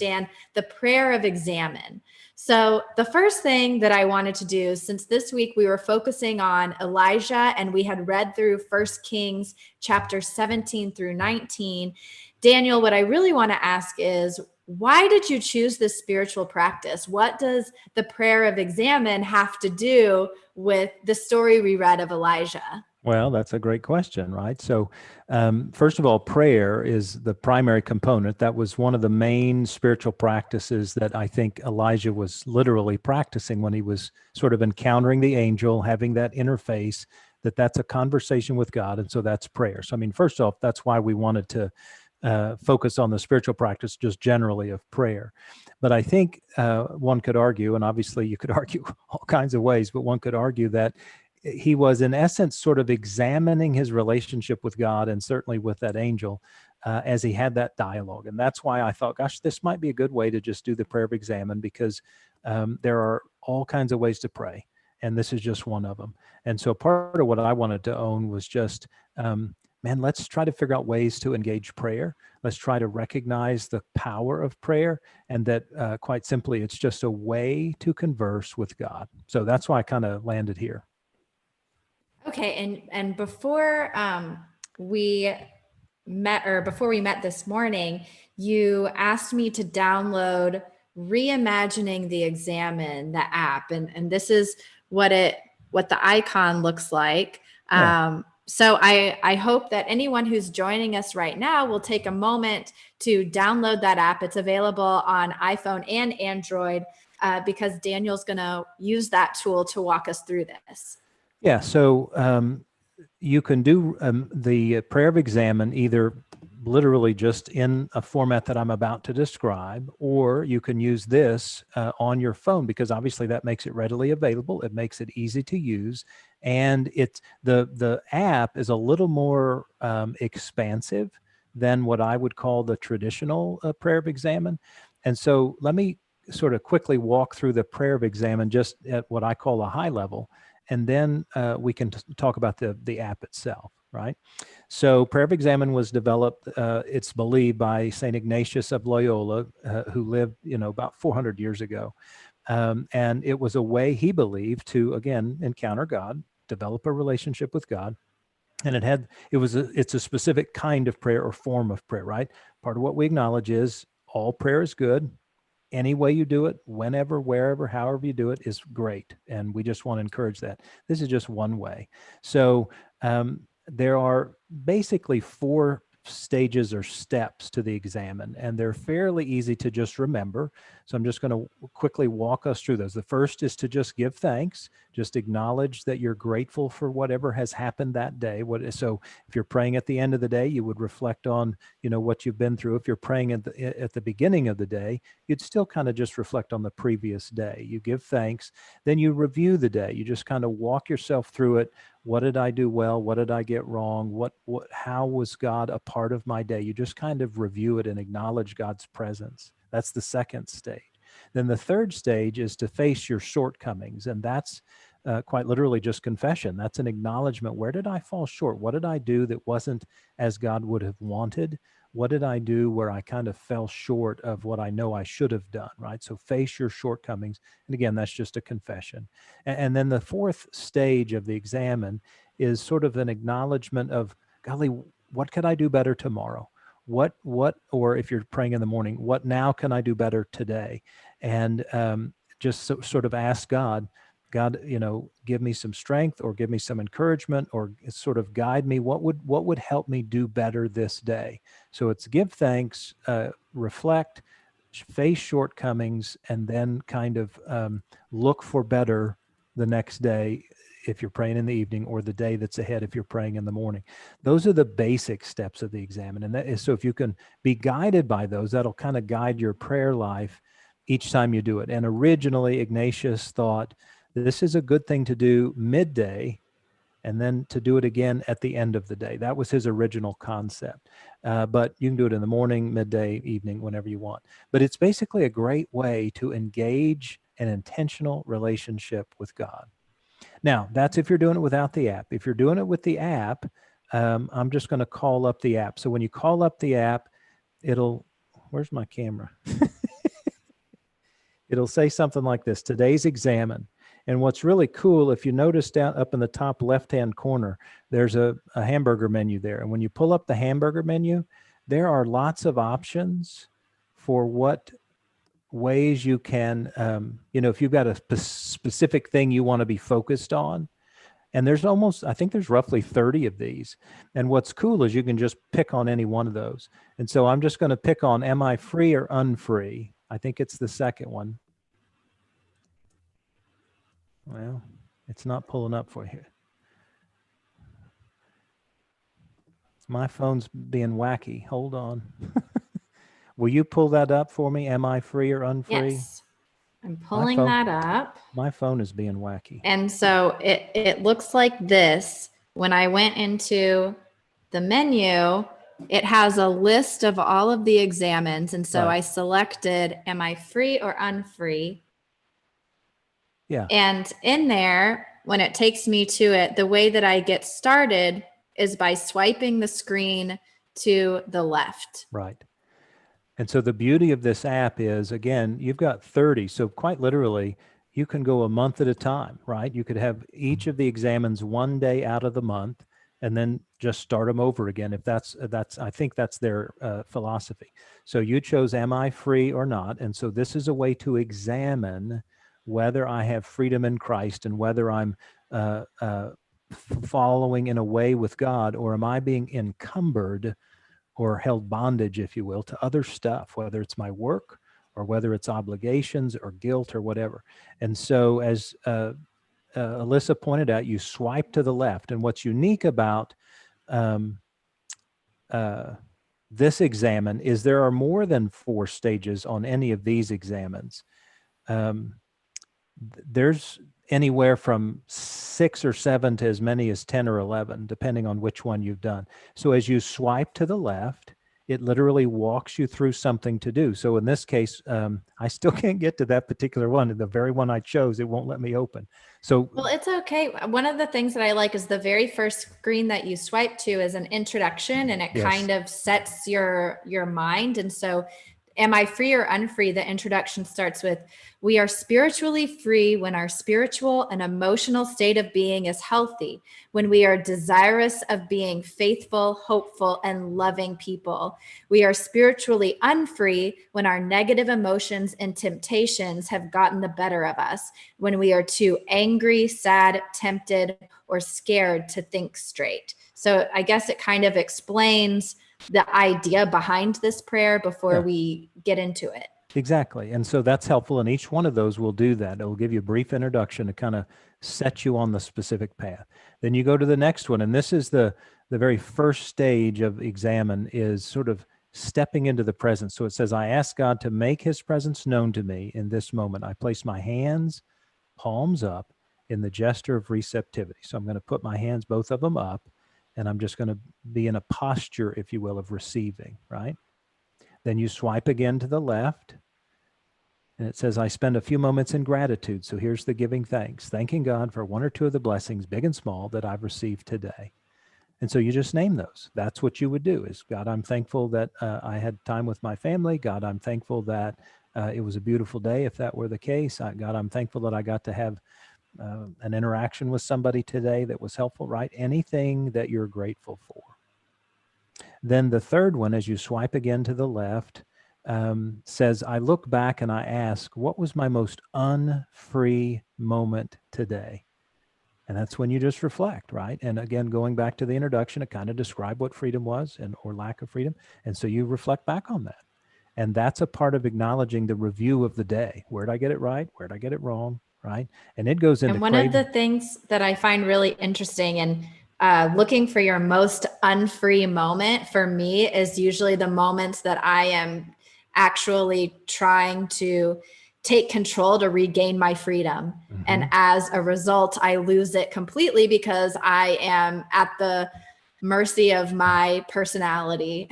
Dan, the prayer of examen. So the first thing that I wanted to do, since this week we were focusing on Elijah and we had read through 1 Kings chapter 17 through 19, Daniel, what I really want to ask is, why did you choose this spiritual practice? What does the prayer of examen have to do with the story we read of Elijah? Well, that's a great question, right? So, first of all, prayer is the primary component. That was one of the main spiritual practices that I think Elijah was literally practicing when he was sort of encountering the angel, having that interface, that's a conversation with God. And so that's prayer. So, I mean, first off, that's why we wanted to focus on the spiritual practice just generally of prayer. But I think one could argue, and obviously you could argue all kinds of ways, but one could argue that he was in essence sort of examining his relationship with God and certainly with that angel as he had that dialogue. And that's why I thought, gosh, this might be a good way to just do the prayer of examen, because there are all kinds of ways to pray. And this is just one of them. And so part of what I wanted to own was just, let's try to figure out ways to engage prayer. Let's try to recognize the power of prayer, and that quite simply, it's just a way to converse with God. So that's why I kind of landed here. Okay, and before we met this morning, you asked me to download Reimagining the Examen, the app, and this is what the icon looks like. Yeah. So I hope that anyone who's joining us right now will take a moment to download that app. It's available on iPhone and Android because Daniel's going to use that tool to walk us through this. Yeah, so you can do the prayer of examen either literally just in a format that I'm about to describe, or you can use this on your phone, because obviously that makes it readily available. It makes it easy to use, and it's the app is a little more expansive than what I would call the traditional prayer of examen. And so let me sort of quickly walk through the prayer of examen just at what I call a high level. And then we can talk about the app itself, right? So prayer of examen was developed, it's believed, by St. Ignatius of Loyola, who lived, about 400 years ago. And it was a way, he believed, to, again, encounter God, develop a relationship with God. And it's a specific kind of prayer or form of prayer, right? Part of what we acknowledge is all prayer is good. Any way you do it, whenever, wherever, however you do it is great. And we just want to encourage that. This is just one way. So there are basically 4 stages or steps to the examen, and they're fairly easy to just remember. So I'm just going to quickly walk us through those. The first is to just give thanks, just acknowledge that you're grateful for whatever has happened that day. So if you're praying at the end of the day, you would reflect on, what you've been through. If you're praying at the beginning of the day, you'd still kind of just reflect on the previous day. You give thanks, then you review the day. You just kind of walk yourself through it. What did I do well? What did I get wrong? How was God a part of my day? You just kind of review it and acknowledge God's presence. That's the second stage. Then the third stage is to face your shortcomings. And that's quite literally just confession. That's an acknowledgement. Where did I fall short? What did I do that wasn't as God would have wanted? What did I do where I kind of fell short of what I know I should have done, right? So face your shortcomings. And again, that's just a confession. And then the fourth stage of the examen is sort of an acknowledgement of, golly, what could I do better tomorrow? Or if you're praying in the morning, what now can I do better today? And just sort of ask God, give me some strength, or give me some encouragement, or sort of guide me. What would help me do better this day? So it's give thanks, reflect, face shortcomings, and then kind of look for better the next day if you're praying in the evening, or the day that's ahead if you're praying in the morning. Those are the basic steps of the examen. And that is, so if you can be guided by those, that'll kind of guide your prayer life each time you do it. And originally, Ignatius thought this is a good thing to do midday, and then to do it again at the end of the day. That was his original concept. But you can do it in the morning, midday, evening, whenever you want. But it's basically a great way to engage an intentional relationship with God. Now, that's if you're doing it without the app. If you're doing it with the app, I'm just going to call up the app. So when you call up the app, where's my camera? It'll say something like this: today's examen. And what's really cool, if you notice down up in the top left-hand corner, there's a hamburger menu there. And when you pull up the hamburger menu, there are lots of options for what ways you can, if you've got a specific thing you want to be focused on. And there's I think there's roughly 30 of these. And what's cool is you can just pick on any one of those. And so I'm just going to pick on, am I free or unfree? I think it's the second one. Well, it's not pulling up for you. My phone's being wacky. Hold on. Will you pull that up for me? Am I free or unfree? Yes, I'm pulling that up. My phone is being wacky. And so it looks like this. When I went into the menu, it has a list of all of the examens. And so Right. I selected, am I free or unfree? Yeah. And in there, when it takes me to it, the way that I get started is by swiping the screen to the left. Right. And so the beauty of this app is, again, you've got 30. So quite literally, you can go a month at a time, right? You could have each of the examens one day out of the month and then just start them over again. If that's I think that's their philosophy. So you chose, am I free or not? And so this is a way to examine whether I have freedom in Christ and whether I'm following in a way with God, or am I being encumbered or held bondage, if you will, to other stuff, whether it's my work or whether it's obligations or guilt or whatever. And so as Alyssa pointed out, you swipe to the left. And what's unique about this examen is there are more than 4 stages on any of these examens. There's anywhere from 6 or 7 to as many as 10 or 11, depending on which one you've done. So as you swipe to the left, it literally walks you through something to do. So in this case, I still can't get to that particular one. The very one I chose, it won't let me open. So, well, it's okay. One of the things that I like is the very first screen that you swipe to is an introduction, and it kind of sets your mind. And so, am I free or unfree? The introduction starts with, we are spiritually free when our spiritual and emotional state of being is healthy, when we are desirous of being faithful, hopeful, and loving people. We are spiritually unfree when our negative emotions and temptations have gotten the better of us, when we are too angry, sad, tempted, or scared to think straight. So I guess it kind of explains the idea behind this prayer before we get into it. Exactly. And so that's helpful. And each one of those will do that. It will give you a brief introduction to kind of set you on the specific path. Then you go to the next one. And this is the very first stage of examen, is sort of stepping into the presence. So it says, I ask God to make his presence known to me in this moment. I place my hands, palms up, in the gesture of receptivity. So I'm going to put my hands, both of them up, and I'm just going to be in a posture, if you will, of receiving, right? Then you swipe again to the left, and it says, I spend a few moments in gratitude. So here's the giving thanks, thanking God for 1 or 2 of the blessings, big and small, that I've received today. And so you just name those. That's what you would do is, God, I'm thankful that I had time with my family. God, I'm thankful that it was a beautiful day, if that were the case. God, I'm thankful that I got to have an interaction with somebody today that was helpful, right? Anything that you're grateful for. Then the third one, as you swipe again to the left, says, I look back and I ask, what was my most unfree moment today? And that's when you just reflect, right? And again, going back to the introduction, it kind of described what freedom was or lack of freedom. And so you reflect back on that. And that's a part of acknowledging the review of the day. Where did I get it right? Where did I get it wrong? Right? And it goes into. And one of the things that I find really interesting and looking for your most unfree moment for me is usually the moments that I am actually trying to take control to regain my freedom. Mm-hmm. And as a result, I lose it completely because I am at the mercy of my personality.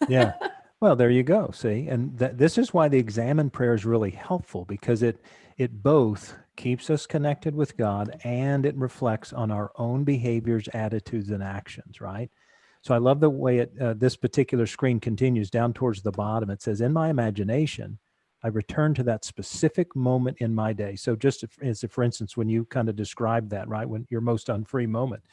Yeah. Well, there you go. See, and this is why the examen prayer is really helpful, because it both keeps us connected with God and it reflects on our own behaviors, attitudes, and actions, right? So I love the way this particular screen continues down towards the bottom. It says, in my imagination, I return to that specific moment in my day. So just as for instance, when you kind of described that, right, when your most unfree moment,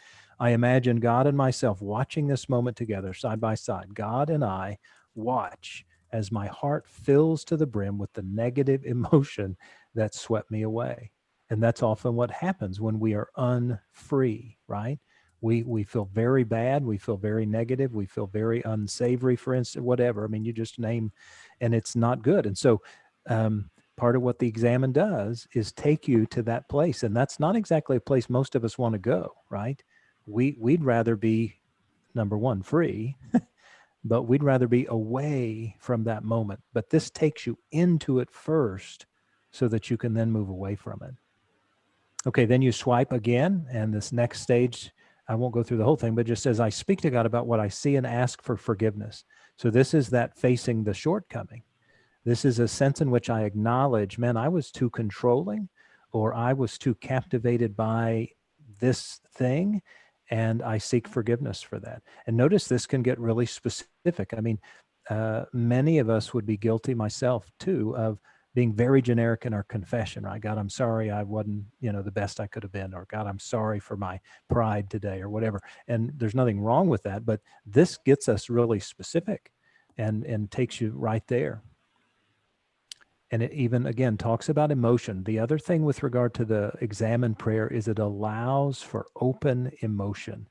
I imagine God and myself watching this moment together side by side. God and I watch as my heart fills to the brim with the negative emotion that swept me away. And that's often what happens when we are unfree, right? We feel very bad. We feel very negative. We feel very unsavory, for instance, whatever. I mean, you just name, and it's not good. And so part of what the examen does is take you to that place. And that's not exactly a place most of us want to go, right? We'd rather be, number one, free, but we'd rather be away from that moment. But this takes you into it first so that you can then move away from it. Okay, then you swipe again, and this next stage, I won't go through the whole thing, but just says, I speak to God about what I see and ask for forgiveness. So this is that facing the shortcoming. This is a sense in which I acknowledge, man, I was too controlling, or I was too captivated by this thing, and I seek forgiveness for that. And notice this can get really specific. I mean, many of us would be guilty, myself too, of being very generic in our confession, right? God, I'm sorry I wasn't, the best I could have been, or God, I'm sorry for my pride today, or whatever. And there's nothing wrong with that, but this gets us really specific and takes you right there. And it even, again, talks about emotion. The other thing with regard to the examen prayer is it allows for open emotion.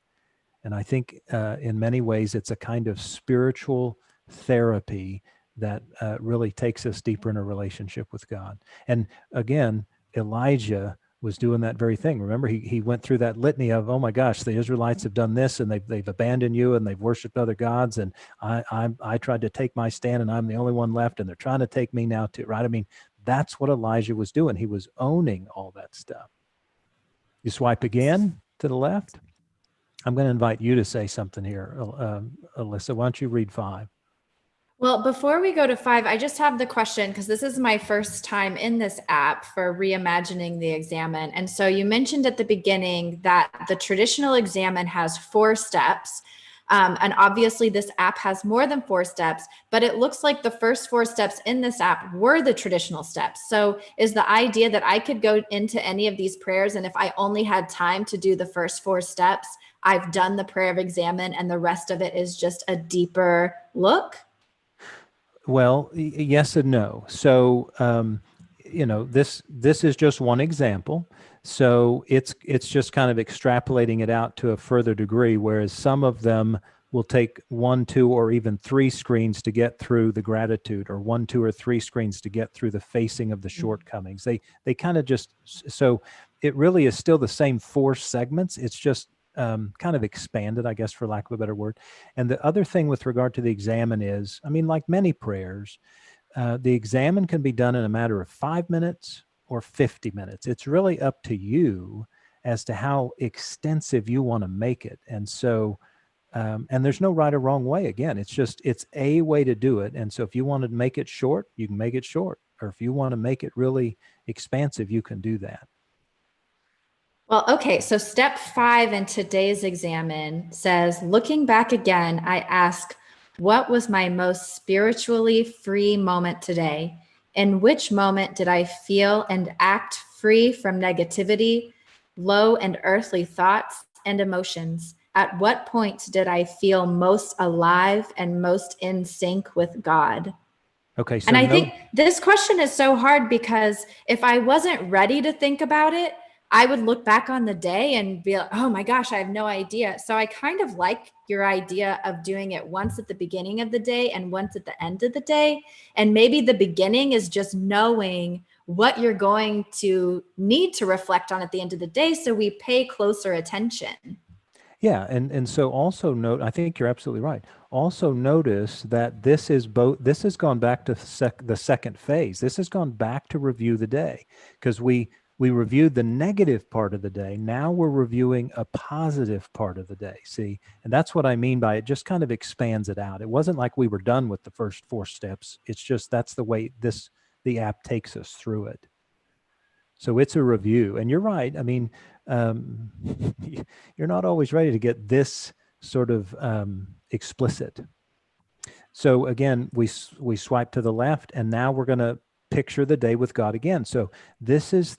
And I think in many ways, it's a kind of spiritual therapy that really takes us deeper in a relationship with God. And again, Elijah was doing that very thing. Remember, he went through that litany of, oh my gosh, the Israelites have done this, and they've abandoned you, and they've worshiped other gods, and I tried to take my stand, and I'm the only one left, and they're trying to take me now too, right? I mean, that's what Elijah was doing. He was owning all that stuff. You swipe again to the left. I'm going to invite you to say something here, Alyssa. Why don't you read 5? Well, before we go to 5, I just have the question because this is my first time in this app for reimagining the examen. And so you mentioned at the beginning that the traditional examen has 4 steps. And obviously, this app has more than 4 steps, but it looks like the first 4 steps in this app were the traditional steps. So is the idea that I could go into any of these prayers, and if I only had time to do the first 4 steps, I've done the prayer of examen, and the rest of it is just a deeper look? Well, yes and no. So, this is just one example. So it's just kind of extrapolating it out to a further degree, whereas some of them will take 1, 2, or even 3 screens to get through the gratitude, or 1, 2, or 3 screens to get through the facing of the shortcomings. They kind of just, so it really is still the same 4 segments. It's just kind of expanded, I guess, for lack of a better word. And the other thing with regard to the examen is, I mean, like many prayers, the examen can be done in a matter of 5 minutes or 50 minutes. It's really up to you as to how extensive you want to make it. And so, and there's no right or wrong way. Again, it's a way to do it. And so if you want to make it short, you can make it short. Or if you want to make it really expansive, you can do that. Well, okay. So step 5 in today's examen says, looking back again, I ask, what was my most spiritually free moment today? In which moment did I feel and act free from negativity, low and earthly thoughts and emotions? At what point did I feel most alive and most in sync with God? Okay, And so I think this question is so hard because if I wasn't ready to think about it, I would look back on the day and be like, oh my gosh, I have no idea. So I kind of like your idea of doing it once at the beginning of the day and once at the end of the day. And maybe the beginning is just knowing what you're going to need to reflect on at the end of the day, so we pay closer attention. Yeah, and so also note, I think you're absolutely right. Also notice that this has gone back to the second phase. This has gone back to review the day, because we reviewed the negative part of the day. Now we're reviewing a positive part of the day. See, and that's what I mean by it just kind of expands it out. It wasn't like we were done with the first 4 steps. It's just that's the way the app takes us through it. So it's a review. And you're right. I mean, you're not always ready to get this sort of explicit. So again, we swipe to the left, and now we're going to picture the day with God again. So this is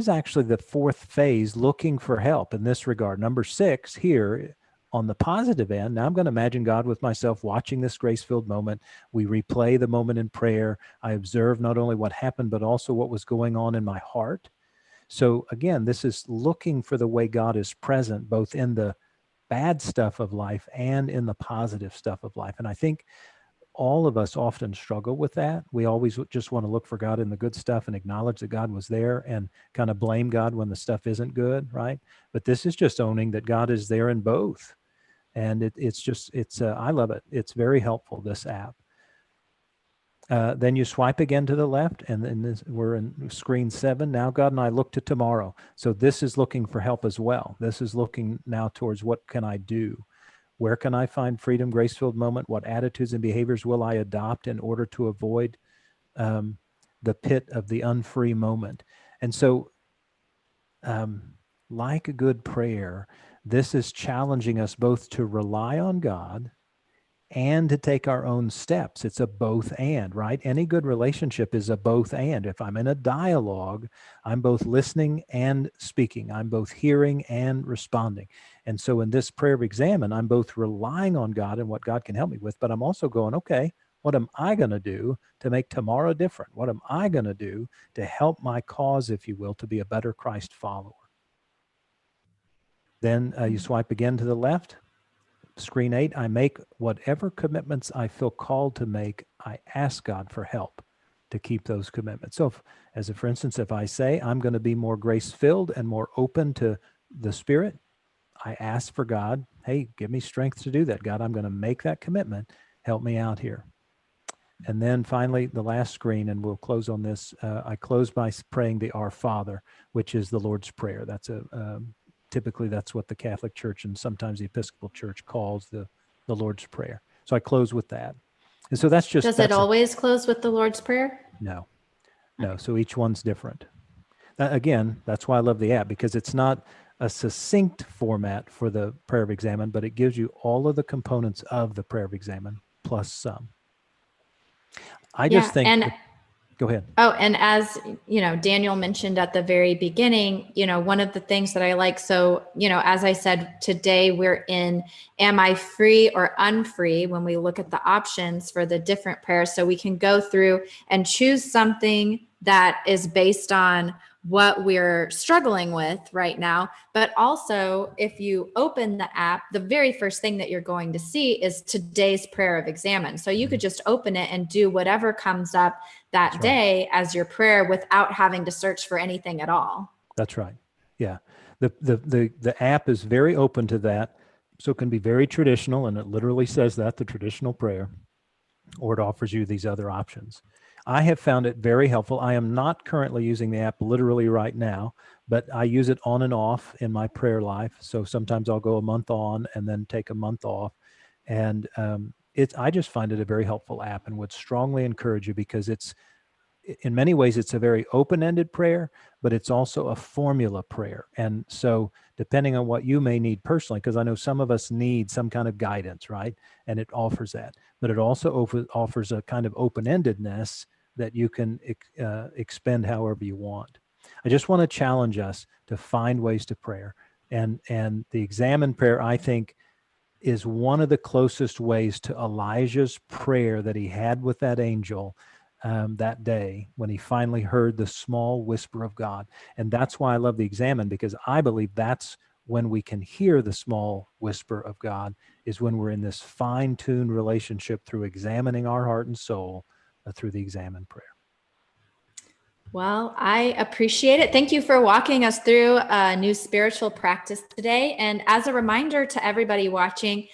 actually the fourth phase, looking for help in this regard. Number 6 here on the positive end. Now I'm going to imagine God with myself watching this grace-filled moment. We replay the moment in prayer. I observe not only what happened, but also what was going on in my heart. So again, this is looking for the way God is present, both in the bad stuff of life and in the positive stuff of life. And I think all of us often struggle with that. We always just want to look for God in the good stuff and acknowledge that God was there and kind of blame God when the stuff isn't good, right? But this is just owning that God is there in both. And I love it. It's very helpful, this app. Then you swipe again to the left, and then we're in screen 7. Now God and I look to tomorrow. So this is looking for help as well. This is looking now towards what can I do? Where can I find freedom, grace-filled moment? What attitudes and behaviors will I adopt in order to avoid the pit of the unfree moment? And so, like a good prayer, this is challenging us both to rely on God and to take our own steps. It's a both and, right? Any good relationship is a both and. If I'm in a dialogue, I'm both listening and speaking. I'm both hearing and responding. And so in this prayer of examen, I'm both relying on God and what God can help me with, but I'm also going, okay, what am I going to do to make tomorrow different? What am I going to do to help my cause, if you will, to be a better Christ follower? Then you swipe again to the left. Screen 8, I make whatever commitments I feel called to make. I ask God for help to keep those commitments. So for instance, if I say I'm going to be more grace-filled and more open to the Spirit, I ask for God, hey, give me strength to do that. God, I'm going to make that commitment. Help me out here. And then finally, the last screen, and we'll close on this. I close by praying the Our Father, which is the Lord's Prayer. That's typically that's what the Catholic Church and sometimes the Episcopal Church calls the Lord's Prayer. So I close with that. And so that's just... Does it always close with the Lord's Prayer? No. So each one's different. Again, that's why I love the app, because it's not a succinct format for the prayer of examen, but it gives you all of the components of the prayer of examen plus some. I just think... Go ahead. Oh, and as you know, Daniel mentioned at the very beginning, one of the things that I like, so, as I said, today we're in, am I free or unfree, when we look at the options for the different prayers. So we can go through and choose something that is based on what we're struggling with right now. But also, if you open the app, the very first thing that you're going to see is today's prayer of examen. So you could just open it and do whatever comes up that day as your prayer without having to search for anything at all. That's right. Yeah. The app is very open to that. So it can be very traditional, and it literally says that, the traditional prayer, or it offers you these other options. I have found it very helpful. I am not currently using the app literally right now, but I use it on and off in my prayer life. So sometimes I'll go a month on and then take a month off. And I just find it a very helpful app, and would strongly encourage you, because in many ways, it's a very open-ended prayer, but it's also a formula prayer. And so depending on what you may need personally, because I know some of us need some kind of guidance, right? And it offers that, but it also offers a kind of open-endedness that you can expend however you want. I just want to challenge us to find ways to prayer. And the examen prayer, I think, is one of the closest ways to Elijah's prayer that he had with that angel that day when he finally heard the small whisper of God. And that's why I love the examen, because I believe that's when we can hear the small whisper of God, is when we're in this fine-tuned relationship through examining our heart and soul through the examen prayer. Well, I appreciate it. Thank you for walking us through a new spiritual practice today. And as a reminder to everybody watching,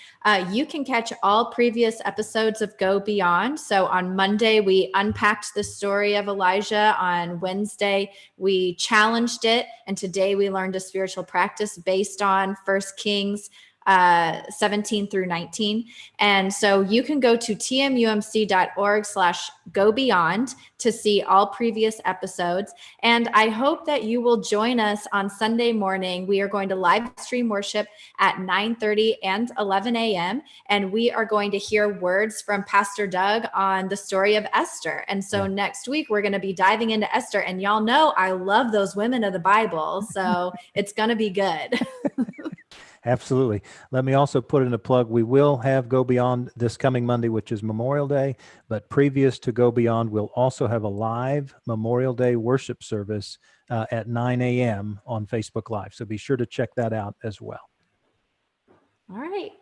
you can catch all previous episodes of Go Beyond. So on Monday, we unpacked the story of Elijah. On Wednesday, we challenged it. And today we learned a spiritual practice based on 1 Kings 17 through 19. And so you can go to tmumc.org/go beyond to see all previous episodes. And I hope that you will join us on Sunday morning. We are going to live stream worship at 9:30 and 11 a.m. And we are going to hear words from Pastor Doug on the story of Esther. And so next week, we're going to be diving into Esther. And y'all know I love those women of the Bible. So it's going to be good. Absolutely. Let me also put in a plug. We will have Go Beyond this coming Monday, which is Memorial Day. But previous to Go Beyond, we'll also have a live Memorial Day worship service at 9 a.m. on Facebook Live. So be sure to check that out as well. All right.